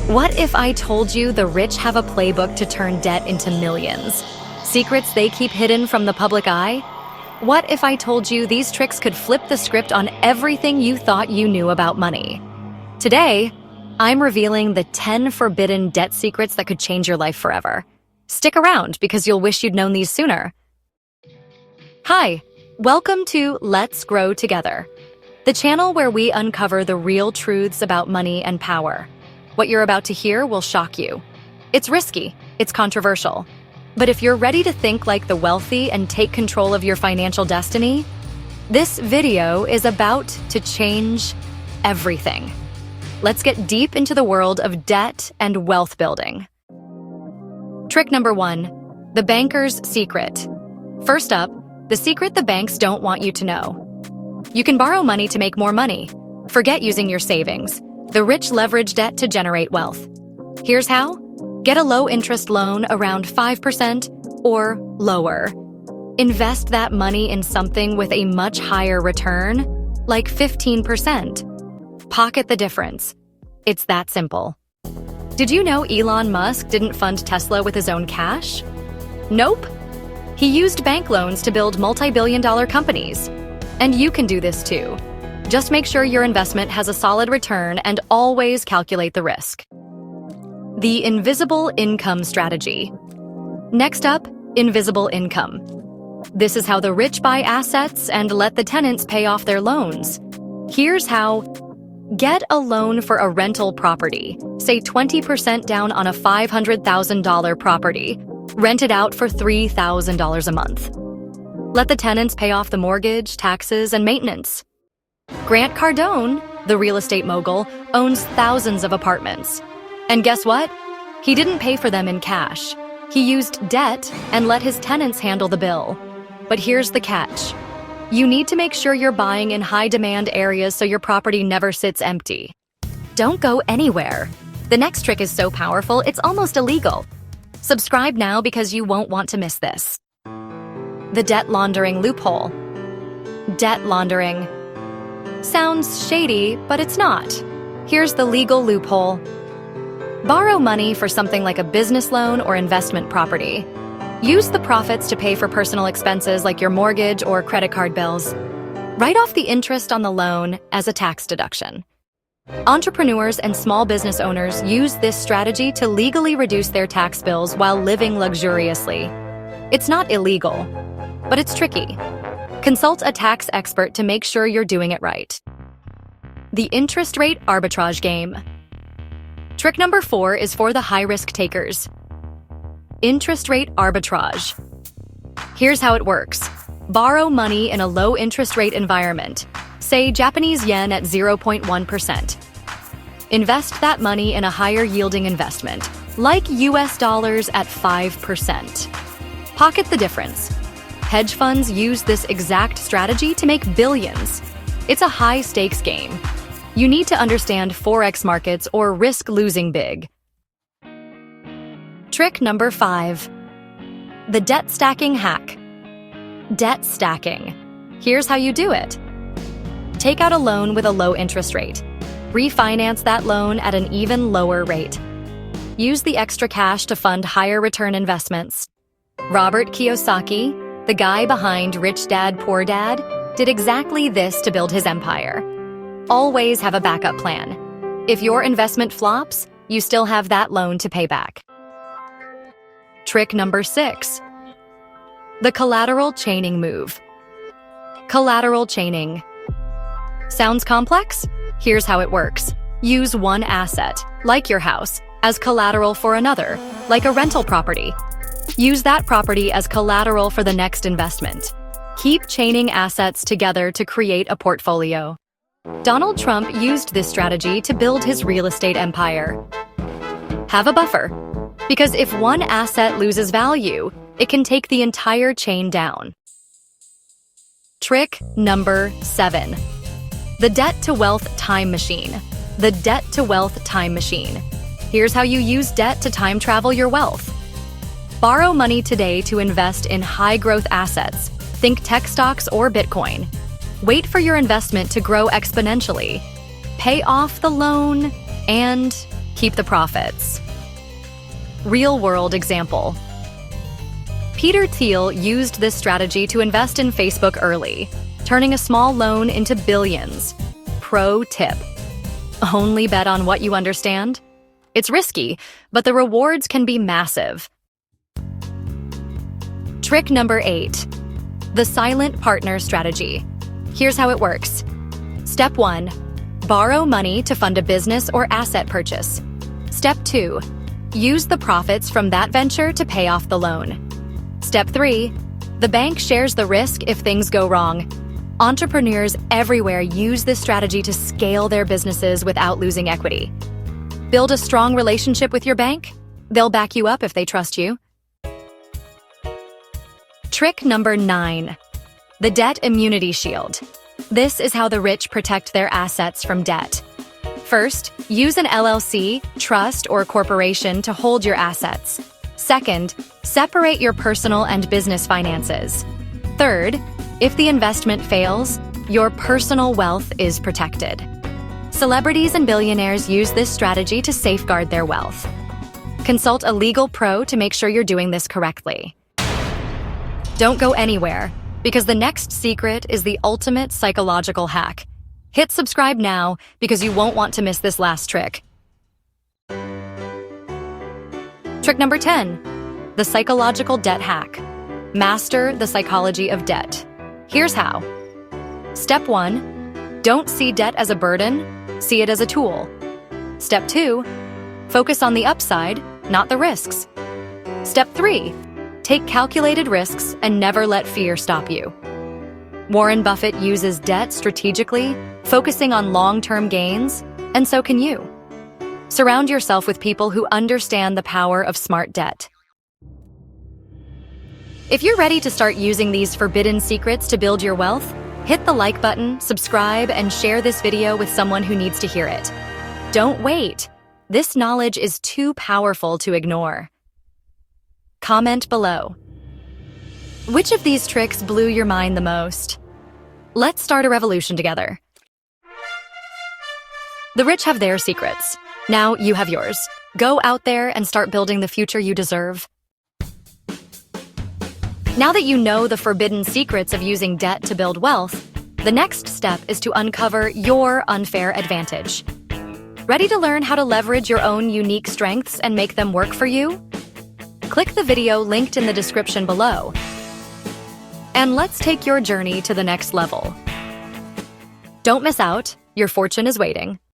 What if I told you the rich have a playbook to turn debt into millions? Secrets they keep hidden from the public eye? What if I told you these tricks could flip the script on everything you thought you knew about money? Today, I'm revealing the 10 forbidden debt secrets that could change your life forever. Stick around because you'll wish you'd known these sooner. Hi, welcome to Let's Grow Together, the channel where we uncover the real truths about money and power. What you're about to hear will shock you. It's risky, it's controversial. But if you're ready to think like the wealthy and take control of your financial destiny, this video is about to change everything. Let's get deep into the world of debt and wealth building. Trick number 1, the banker's secret. First up, the secret the banks don't want you to know. You can borrow money to make more money. Forget using your savings. The rich leverage debt to generate wealth. Here's how. Get a low-interest loan around 5% or lower. Invest that money in something with a much higher return, like 15%. Pocket the difference. It's that simple. Did you know Elon Musk didn't fund Tesla with his own cash? Nope. He used bank loans to build multi-billion-dollar companies. And you can do this too. Just make sure your investment has a solid return and always calculate the risk. The invisible income strategy. Next up, invisible income. This is how the rich buy assets and let the tenants pay off their loans. Here's how. Get a loan for a rental property, say 20% down on a $500,000 property. Rent it out for $3,000 a month. Let the tenants pay off the mortgage, taxes, and maintenance. Grant Cardone, the real estate mogul, owns thousands of apartments. And guess what? He didn't pay for them in cash. He used debt and let his tenants handle the bill. But here's the catch. You need to make sure you're buying in high-demand areas so your property never sits empty. Don't go anywhere. The next trick is so powerful, it's almost illegal. Subscribe now because you won't want to miss this. The debt laundering loophole. Debt laundering. Sounds shady, but it's not. Here's the legal loophole. Borrow money for something like a business loan or investment property. Use the profits to pay for personal expenses like your mortgage or credit card bills. Write off the interest on the loan as a tax deduction. Entrepreneurs and small business owners use this strategy to legally reduce their tax bills while living luxuriously. It's not illegal, but it's tricky. Consult a tax expert to make sure you're doing it right. The interest rate arbitrage game. Trick number 4 is for the high-risk takers. Interest rate arbitrage. Here's how it works. Borrow money in a low-interest rate environment, say Japanese yen at 0.1%. Invest that money in a higher-yielding investment, like US dollars at 5%. Pocket the difference. Hedge funds use this exact strategy to make billions. It's a high-stakes game. You need to understand Forex markets or risk losing big. Trick number 5. The debt stacking hack. Debt stacking. Here's how you do it. Take out a loan with a low interest rate. Refinance that loan at an even lower rate. Use the extra cash to fund higher return investments. Robert Kiyosaki, the guy behind Rich Dad, Poor Dad, did exactly this to build his empire. Always have a backup plan. If your investment flops, you still have that loan to pay back. Trick number 6. The collateral chaining move. Collateral chaining. Sounds complex? Here's how it works. Use one asset, like your house, as collateral for another, like a rental property. Use that property as collateral for the next investment. Keep chaining assets together to create a portfolio. Donald Trump used this strategy to build his real estate empire. Have a buffer, because if one asset loses value, it can take the entire chain down. Trick number 7. The debt to wealth time machine. The debt to wealth time machine. Here's how you use debt to time travel your wealth. Borrow money today to invest in high-growth assets. Think tech stocks or Bitcoin. Wait for your investment to grow exponentially. Pay off the loan and Keep the profits. Real-world example. Peter Thiel used this strategy to invest in Facebook early, turning a small loan into billions. Pro tip: only bet on what you understand. It's risky, but the rewards can be massive. Trick number 8. The silent partner strategy. Here's how it works. Step 1. Borrow money to fund a business or asset purchase. Step 2. Use the profits from that venture to pay off the loan. Step 3. The bank shares the risk if things go wrong. Entrepreneurs everywhere use this strategy to scale their businesses without losing equity. Build a strong relationship with your bank. They'll back you up if they trust you. Trick number 9. The debt immunity shield. This is how the rich protect their assets from debt. First, use an LLC, trust, or corporation to hold your assets. Second, separate your personal and business finances. Third, if the investment fails, your personal wealth is protected. Celebrities and billionaires use this strategy to safeguard their wealth. Consult a legal pro to make sure you're doing this correctly. Don't go anywhere, because the next secret is the ultimate psychological hack. Hit subscribe now, because you won't want to miss this last trick. Trick number 10. The psychological debt hack. Master the psychology of debt. Here's how. Step 1. Don't see debt as a burden, see it as a tool. Step 2. Focus on the upside, not the risks. Step 3. Take calculated risks and never let fear stop you. Warren Buffett uses debt strategically, focusing on long-term gains, and so can you. Surround yourself with people who understand the power of smart debt. If you're ready to start using these forbidden secrets to build your wealth, hit the like button, subscribe, and share this video with someone who needs to hear it. Don't wait. This knowledge is too powerful to ignore. Comment below. Which of these tricks blew your mind the most? Let's start a revolution together. The rich have their secrets. Now you have yours. Go out there and start building the future you deserve. Now that you know the forbidden secrets of using debt to build wealth, the next step is to uncover your unfair advantage. Ready to learn how to leverage your own unique strengths and make them work for you? Click the video linked in the description below. And let's take your journey to the next level. Don't miss out, your fortune is waiting.